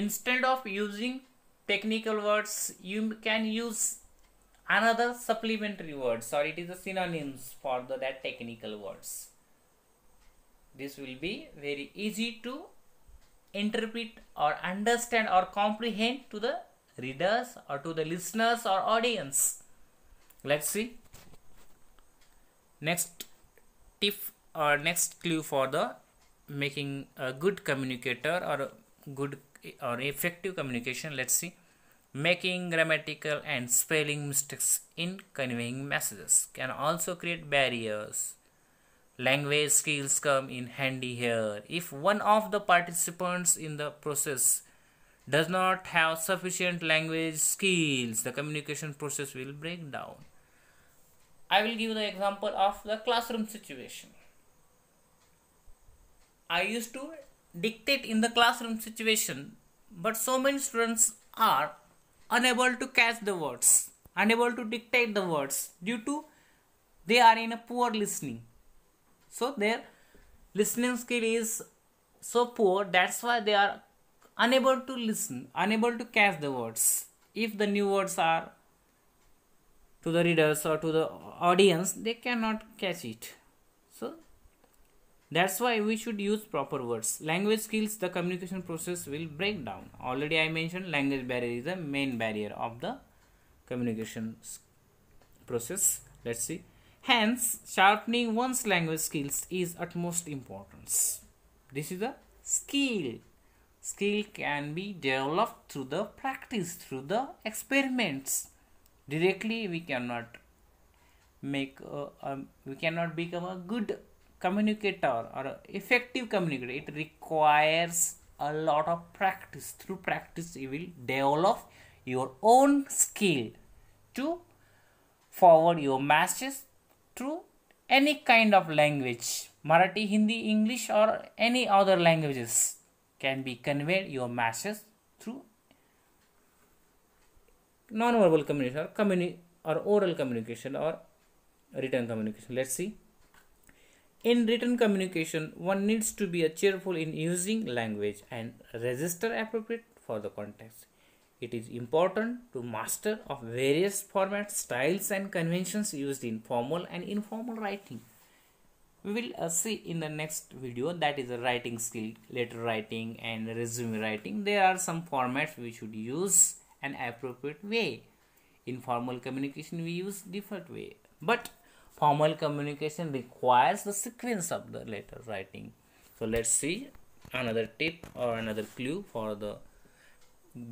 instead of using technical words, you can use another supplementary words, or it is the synonyms for that technical words. This will be very easy to interpret or understand or comprehend to the readers or to the listeners or audience. Let's see next tip or next clue for the making a good communicator or a good or effective communication. Let's see. Making grammatical and spelling mistakes in conveying messages can also create barriers. Language skills come in handy here. If one of the participants in the process does not have sufficient language skills, the communication process will break down. I will give the example of the classroom situation. I used to dictate in the classroom situation, but so many students are unable to catch the words, unable to dictate the words due to they are in a poor listening. So their listening skill is so poor, that's why they are unable to listen, unable to catch the words. If the new words are to the readers or to the audience, they cannot catch it. So that's why we should use proper words. Language skills, the communication process will break down. Already I mentioned language barrier is the main barrier of the communication process. Let's see. Hence, sharpening one's language skills is utmost importance. This is a skill. Skill can be developed through the practice, through the experiments. Directly we cannot we cannot become a good communicator or an effective communicator. It requires a lot of practice. Through practice you will develop your own skill to forward your message through any kind of language. Marathi, Hindi, English or any other languages can be conveyed your message through non-verbal communication or oral communication or written communication. Let's see. In written communication, one needs to be cheerful in using language and register appropriate for the context. It is important to master of various formats, styles and conventions used in formal and informal writing. We will see in the next video, that is a writing skill, letter writing and resume writing. There are some formats we should use an appropriate way. In formal communication we use different way, but formal communication requires the sequence of the letter writing. So let's see another tip or another clue for the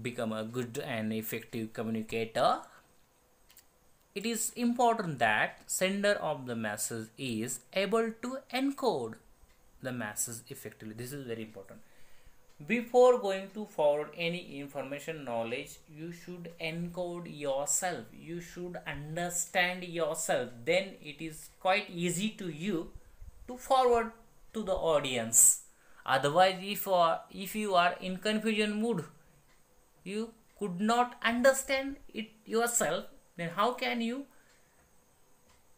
become a good and effective communicator. It is important that sender of the message is able to encode the message effectively. This is very important. Before going to forward any information, knowledge, you should encode yourself. You should understand yourself. Then it is quite easy to you to forward to the audience. Otherwise, if you are in confusion mood, you could not understand it yourself, then how can you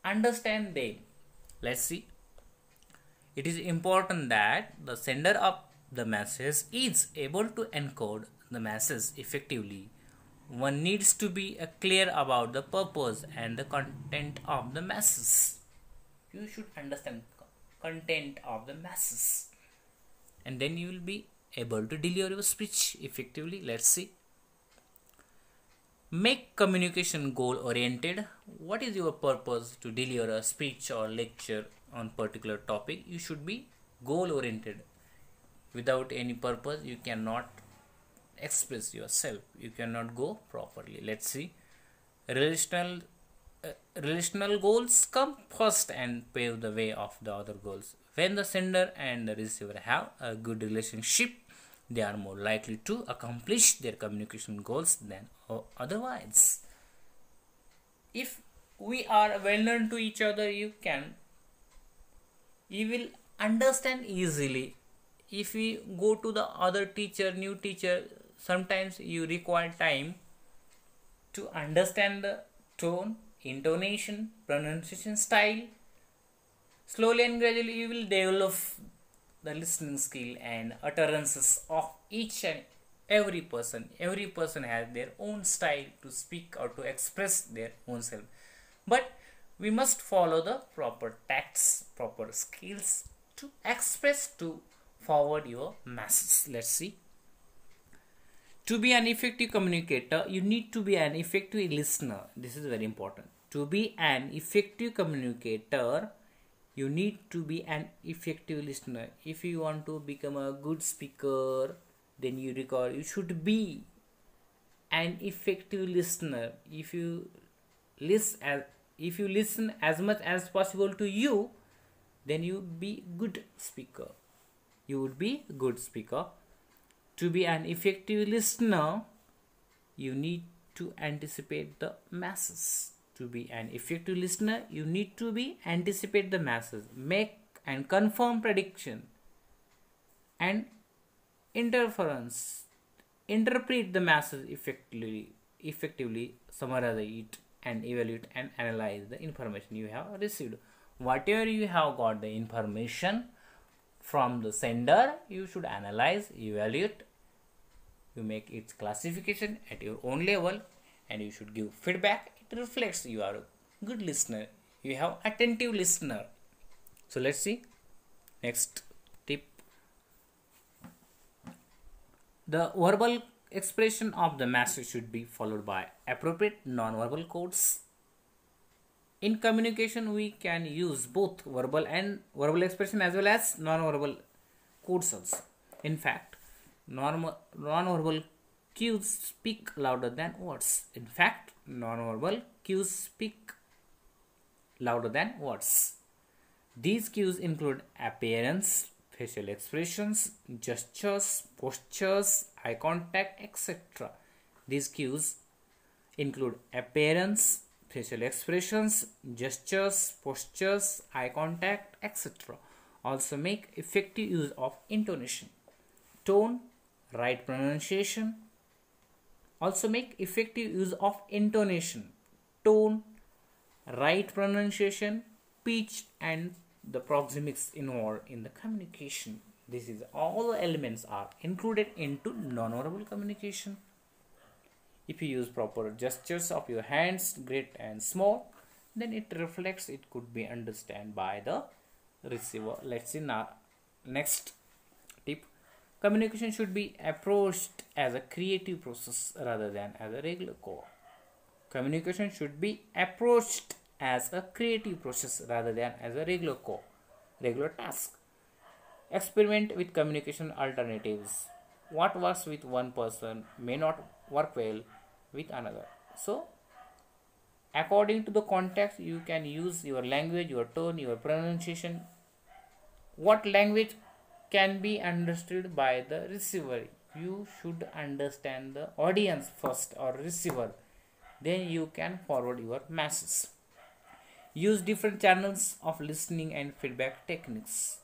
understand them? Let's see. It is important that the sender of the message is able to encode the message effectively. One needs to be clear about the purpose and the content of the message. You should understand content of the message, and then you will be able to deliver your speech effectively. Let's see. Make communication goal oriented. What is your purpose to deliver a speech or lecture on particular topic? You should be goal oriented. Without any purpose you cannot express yourself, you cannot go properly. Let's see. Relational goals come first and pave the way of the other goals. When the sender and the receiver have a good relationship, they are more likely to accomplish their communication goals than otherwise. If we are well known to each other, you will understand easily. If we go to the other teacher, new teacher, sometimes you require time to understand the tone, intonation, pronunciation style. Slowly and gradually you will develop the listening skill and utterances of each and Every person has their own style to speak or to express their own self, but we must follow the proper tacts, proper skills to express, to forward your message. Let's see. To be an effective communicator, you need to be an effective listener. This is very important. To be an effective communicator, you need to be an effective listener. If you want to become a good speaker, then you should be an effective listener. If you listen as much as possible to you, then you be good speaker. You would be good speaker. To be an effective listener, you need to anticipate the masses. To be an effective listener, you need to be anticipate the masses, make and confirm prediction, and interference, interpret the masses effectively summarize it, and evaluate and analyze the information you have received. Whatever you have got the information from the sender, you should analyze, evaluate, you make its classification at your own level, and you should give feedback. It reflects you are a good listener, you have attentive listener. So let's see next tip. The verbal expression of the message should be followed by appropriate non-verbal codes. In communication, we can use both verbal expression as well as non-verbal codes also. In fact, non-verbal cues speak louder than words. In fact, non-verbal cues speak louder than words. These cues include appearance, facial expressions, gestures, postures, eye contact, etc. These cues include appearance, facial expressions, gestures, postures, eye contact, etc. Also make effective use of intonation, tone, right pronunciation. Also make effective use of intonation, tone, right pronunciation, pitch, and the proxemics involved in the communication. This is all the elements are included into non-verbal communication. If you use proper gestures of your hands, great and small, then it reflects, it could be understood by the receiver. Let's see now next tip. Communication should be approached as a creative process rather than as a regular core. Communication should be approached as a creative process rather than as a regular task. Experiment with communication alternatives. What works with one person may not work well with another. So, according to the context, you can use your language, your tone, your pronunciation. What language can be understood by the receiver? You should understand the audience first or receiver. Then you can forward your message. Use different channels of listening and feedback techniques.